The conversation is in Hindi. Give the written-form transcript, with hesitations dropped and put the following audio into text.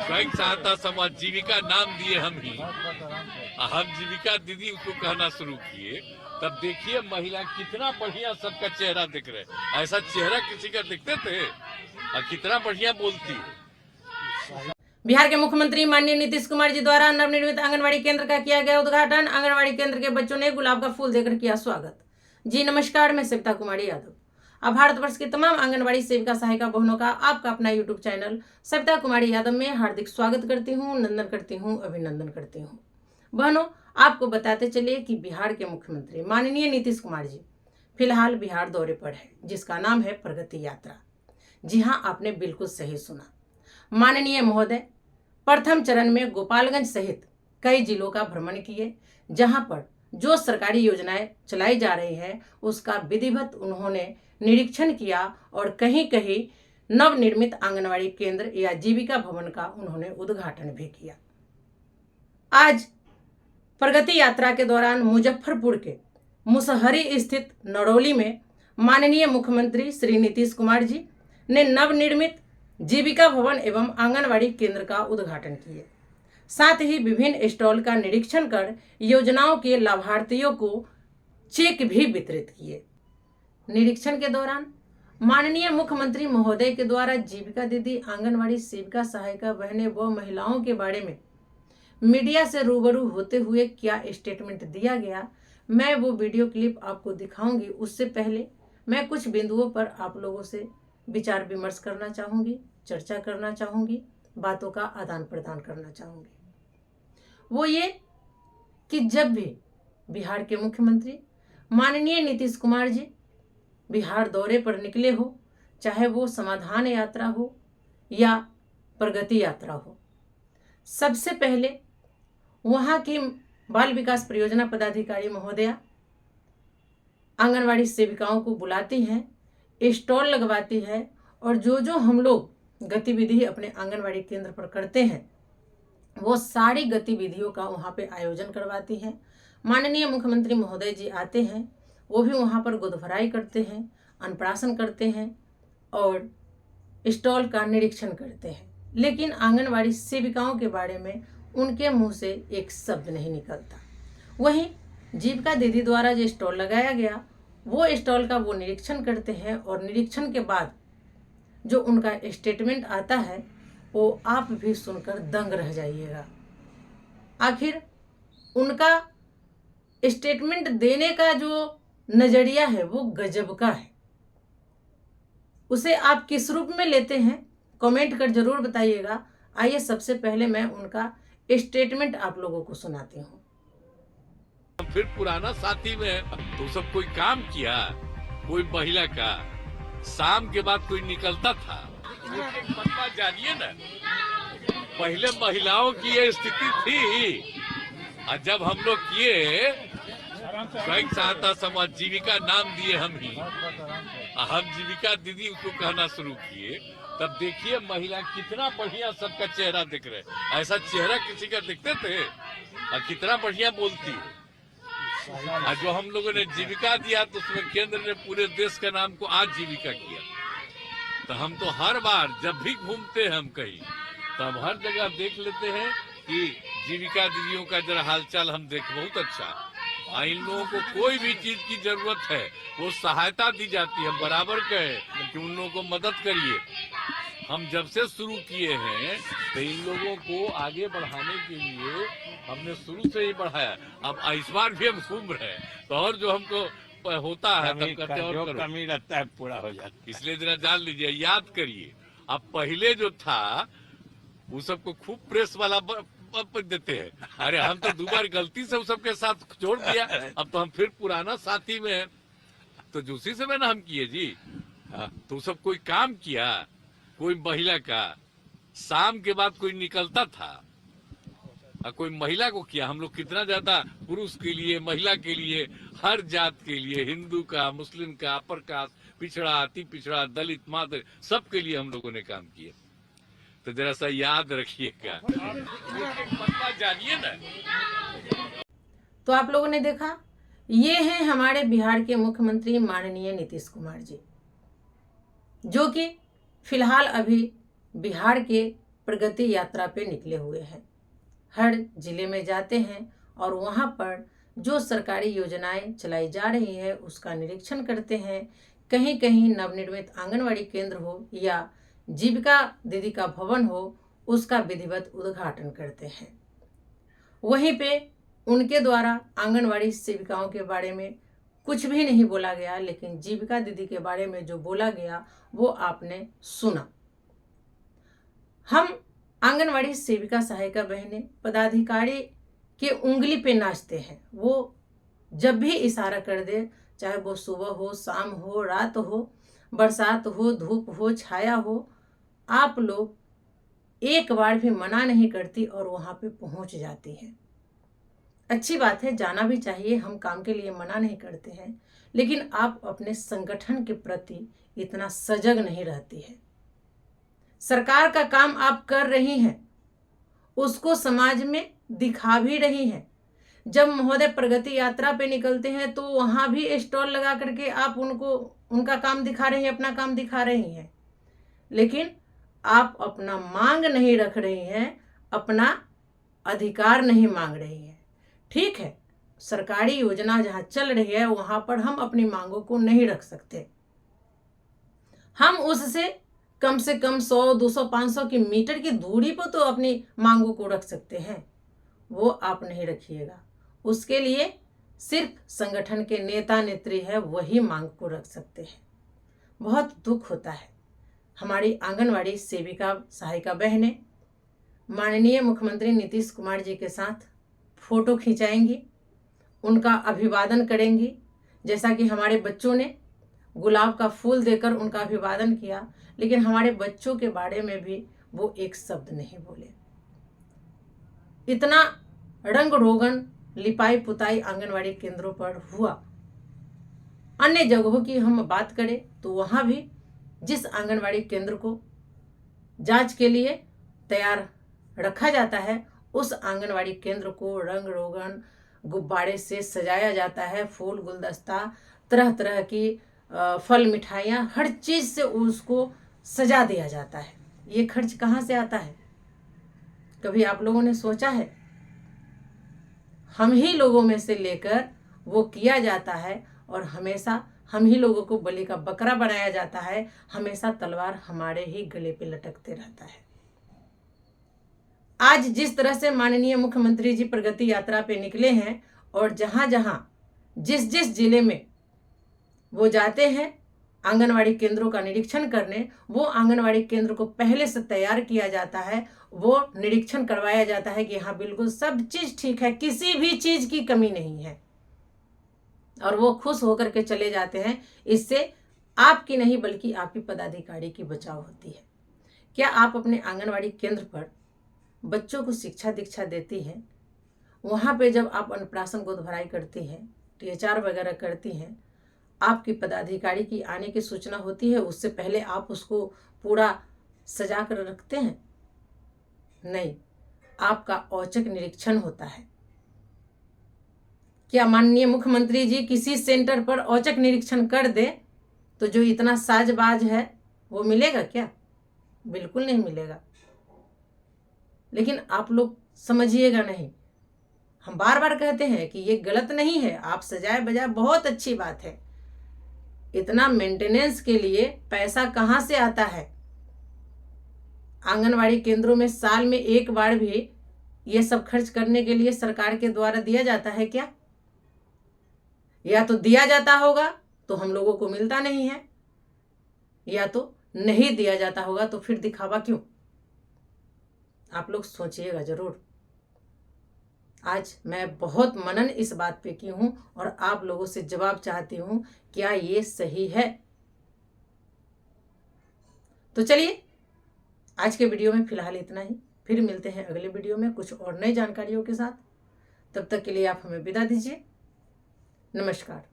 स्वयं सहायता समूह जीविका नाम दिए हम ही। हम जीविका दीदी उसको कहना शुरू किए, तब देखिए महिला कितना बढ़िया सबका चेहरा दिख रहा है। ऐसा चेहरा किसी का दिखते थे और कितना बढ़िया बोलती है। बिहार के मुख्यमंत्री माननीय नीतीश कुमार जी द्वारा नवनिर्मित आंगनबाड़ी केंद्र का किया गया उद्घाटन। आंगनबाड़ी केंद्र के बच्चों ने गुलाब का फूल देकर किया स्वागत। जी नमस्कार, मैं सविता कुमारी यादव। अब भारतवर्ष की तमाम आंगनबाड़ी सेविका सहायिका बहनों का आपका अपना यूट्यूब चैनल सविता कुमारी यादव में हार्दिक स्वागत करती हूँ, नंदन करती हूँ, अभिनंदन करती हूँ। बहनों, आपको बताते चलिए कि बिहार के मुख्यमंत्री माननीय नीतीश कुमार जी फिलहाल बिहार दौरे पर है, जिसका नाम है प्रगति यात्रा। जी हाँ, आपने बिल्कुल सही सुना। माननीय महोदय प्रथम चरण में गोपालगंज सहित कई जिलों का भ्रमण किए, जहां पर जो सरकारी योजनाएं चलाई जा रही है उसका विधिवत उन्होंने निरीक्षण किया और कहीं कहीं नवनिर्मित आंगनवाड़ी केंद्र या जीविका भवन का उन्होंने उद्घाटन भी किया। आज प्रगति यात्रा के दौरान मुजफ्फरपुर के मुसहरी स्थित नरौली में माननीय मुख्यमंत्री श्री नीतीश कुमार जी ने नवनिर्मित जीविका भवन एवं आंगनवाड़ी केंद्र का उद्घाटन किए। साथ ही विभिन्न स्टॉल का निरीक्षण कर योजनाओं के लाभार्थियों को चेक भी वितरित किए। निरीक्षण के दौरान माननीय मुख्यमंत्री महोदय के द्वारा जीविका दीदी, आंगनवाड़ी सेविका सहायिका बहनें व महिलाओं के बारे में मीडिया से रूबरू होते हुए क्या स्टेटमेंट दिया गया, मैं वो वीडियो क्लिप आपको दिखाऊंगी। उससे पहले मैं कुछ बिंदुओं पर आप लोगों से विचार विमर्श करना चाहूंगी, चर्चा करना चाहूंगी, बातों का आदान प्रदान करना चाहूंगी। वो ये कि जब भी बिहार के मुख्यमंत्री माननीय नीतीश कुमार जी बिहार दौरे पर निकले हो, चाहे वो समाधान यात्रा हो या प्रगति यात्रा हो, सबसे पहले वहाँ की बाल विकास परियोजना पदाधिकारी महोदया आंगनवाड़ी सेविकाओं को बुलाती हैं, स्टॉल लगवाती है और जो हम लोग गतिविधि अपने आंगनवाड़ी केंद्र पर करते हैं वो सारी गतिविधियों का वहाँ पे आयोजन करवाती हैं। माननीय मुख्यमंत्री महोदय जी आते हैं, वो भी वहाँ पर गोदभराई करते हैं, अन्नप्राशन करते हैं और स्टॉल का निरीक्षण करते हैं। लेकिन आंगनवाड़ी सेविकाओं के बारे में उनके मुंह से एक शब्द नहीं निकलता। वहीं जीविका दीदी द्वारा जो स्टॉल लगाया गया वो स्टॉल का वो निरीक्षण करते हैं और निरीक्षण के बाद जो उनका स्टेटमेंट आता है वो आप भी सुनकर दंग रह जाइएगा। आखिर उनका स्टेटमेंट देने का जो नजरिया है वो गजब का है। उसे आप किस रूप में लेते हैं कमेंट कर जरूर बताइएगा। आइए सबसे पहले मैं उनका स्टेटमेंट आप लोगों को सुनाती हूँ। फिर पुराना साथी में तो सब कोई काम किया, कोई महिला का शाम के बाद कोई निकलता था। एक बात जानिए ना, पहले महिलाओं की ये स्थिति थी और जब हम लोग किए स्वयं सहायता समूह जीविका नाम दिए हम ही। हम जीविका दीदी उसको कहना शुरू किए, तब देखिए महिला कितना बढ़िया सबका चेहरा दिख रहा है। ऐसा चेहरा किसी का दिखते थे और कितना बढ़िया बोलती है। और जो हम लोगों ने जीविका दिया तो उसमें केंद्र ने पूरे देश का नाम को आज जीविका किया। तो हम तो हर बार जब भी घूमते हैं हम कहीं, तब हर जगह देख लेते हैं कि जीविका दीदियों का जरा हालचाल हम देख, बहुत अच्छा। इन लोगों को कोई भी चीज की जरूरत है वो सहायता दी जाती है। हम बराबर कहे कि उन लोगों को मदद करिए। हम जब से शुरू किए हैं तो इन लोगों को आगे बढ़ाने के लिए हमने शुरू से ही बढ़ाया। अब इस बार भी हम घूम रहे हैं तो और जो हमको होता है तब करते और करो, कमी लगता है पूरा हो जाता है। इसलिए जरा जान लीजिए, याद करिए। अब पहले जो था वो सबको खूब प्रेस वाला देते हैं। अरे हम तो दोबारा गलती से उस सबके साथ जोड़ दिया। अब तो हम फिर पुराना साथी में हैं। तो उसी समय ना हम किए जी। तो सब कोई काम किया, कोई महिला का शाम के बाद कोई निकलता था और कोई महिला को किया। हम लोग कितना ज्यादा पुरुष के लिए, महिला के लिए, हर जात के लिए, हिंदू का, मुस्लिम का, अपर कास्ट, पिछड़ा, अति पिछड़ा, दलित, मादर, सबके लिए हम लोगों ने काम किया। तो जरा सा याद रखिएगा, जानिए ना। तो आप लोगों ने देखा, ये हैं हमारे बिहार के मुख्यमंत्री माननीय नीतीश कुमार जी, जो कि फिलहाल अभी बिहार के प्रगति यात्रा पे निकले हुए हैं। हर जिले में जाते हैं और वहाँ पर जो सरकारी योजनाएं चलाई जा रही है उसका निरीक्षण करते हैं। कहीं कहीं नवनिर्मित आंगनवाड़ी केंद्र हो या जीविका दीदी का भवन हो, उसका विधिवत उद्घाटन करते हैं। वहीं पे उनके द्वारा आंगनवाड़ी सेविकाओं के बारे में कुछ भी नहीं बोला गया, लेकिन जीविका दीदी के बारे में जो बोला गया वो आपने सुना। हम आंगनवाड़ी सेविका सहायिका बहनें पदाधिकारी के उंगली पे नाचते हैं। वो जब भी इशारा कर दे, चाहे वो सुबह हो, शाम हो, रात हो, बरसात हो, धूप हो, छाया हो, आप लोग एक बार भी मना नहीं करती और वहाँ पे पहुँच जाती हैं। अच्छी बात है, जाना भी चाहिए, हम काम के लिए मना नहीं करते हैं, लेकिन आप अपने संगठन के प्रति इतना सजग नहीं रहती है। सरकार का काम आप कर रही हैं, उसको समाज में दिखा भी रही हैं। जब महोदय प्रगति यात्रा पे निकलते हैं तो वहाँ भी स्टॉल लगा करके आप उनका काम दिखा रही हैं, अपना काम दिखा रही हैं, लेकिन आप अपना मांग नहीं रख रही हैं, अपना अधिकार नहीं मांग रही हैं। ठीक है, सरकारी योजना जहाँ चल रही है वहाँ पर हम अपनी मांगों को नहीं रख सकते। हम उससे कम से कम 100, 200, 500 की मीटर की दूरी पर तो अपनी मांगों को रख सकते हैं, वो आप नहीं रखिएगा। उसके लिए सिर्फ संगठन के नेता नेत्री है वही मांग को रख सकते हैं। बहुत दुख होता है, हमारी आंगनवाड़ी सेविका सहायिका बहनें माननीय मुख्यमंत्री नीतीश कुमार जी के साथ फोटो खिंचाएंगी, उनका अभिवादन करेंगी, जैसा कि हमारे बच्चों ने गुलाब का फूल देकर उनका अभिवादन किया, लेकिन हमारे बच्चों के बारे में भी वो एक शब्द नहीं बोले। इतना रंग रोगन लिपाई पुताई आंगनवाड़ी केंद्रों पर हुआ। अन्य जगहों की हम बात करें तो वहाँ भी जिस आंगनवाड़ी केंद्र को जांच के लिए तैयार रखा जाता है, उस आंगनवाड़ी केंद्र को रंग रोगन गुब्बारे से सजाया जाता है, फूल गुलदस्ता, तरह तरह की फल मिठाइयाँ, हर चीज़ से उसको सजा दिया जाता है। ये खर्च कहाँ से आता है? कभी आप लोगों ने सोचा है? हम ही लोगों में से लेकर वो किया जाता है और हमेशा हम ही लोगों को बलि का बकरा बनाया जाता है। हमेशा तलवार हमारे ही गले पे लटकते रहता है। आज जिस तरह से माननीय मुख्यमंत्री जी प्रगति यात्रा पे निकले हैं और जहां जहां जिस जिस जिले में वो जाते हैं आंगनवाड़ी केंद्रों का निरीक्षण करने, वो आंगनवाड़ी केंद्र को पहले से तैयार किया जाता है, वो निरीक्षण करवाया जाता है कि हाँ बिल्कुल सब चीज़ ठीक है, किसी भी चीज़ की कमी नहीं है, और वो खुश होकर के चले जाते हैं। इससे आपकी नहीं बल्कि आपकी पदाधिकारी की बचाव होती है। क्या आप अपने आंगनवाड़ी केंद्र पर बच्चों को शिक्षा दीक्षा देती हैं? वहाँ पे जब आप अन्नप्राशन गोद भराई करती हैं, THR वगैरह करती हैं, आपकी पदाधिकारी की आने की सूचना होती है, उससे पहले आप उसको पूरा सजा कर रखते हैं? नहीं, आपका औचक निरीक्षण होता है। क्या माननीय मुख्यमंत्री जी किसी सेंटर पर औचक निरीक्षण कर दे तो जो इतना साजबाज है वो मिलेगा क्या? बिल्कुल नहीं मिलेगा। लेकिन आप लोग समझिएगा नहीं, हम बार बार कहते हैं कि ये गलत नहीं है, आप सजाए बजाए बहुत अच्छी बात है। इतना मेंटेनेंस के लिए पैसा कहाँ से आता है? आंगनवाड़ी केंद्रों में साल में एक बार भी ये सब खर्च करने के लिए सरकार के द्वारा दिया जाता है क्या? या तो दिया जाता होगा तो हम लोगों को मिलता नहीं है, या तो नहीं दिया जाता होगा तो फिर दिखावा क्यों? आप लोग सोचिएगा जरूर। आज मैं बहुत मनन इस बात पे की हूं और आप लोगों से जवाब चाहती हूं, क्या ये सही है? तो चलिए आज के वीडियो में फिलहाल इतना ही, फिर मिलते हैं अगले वीडियो में कुछ और नई जानकारियों के साथ। तब तक के लिए आप हमें विदा दीजिए। नमस्कार।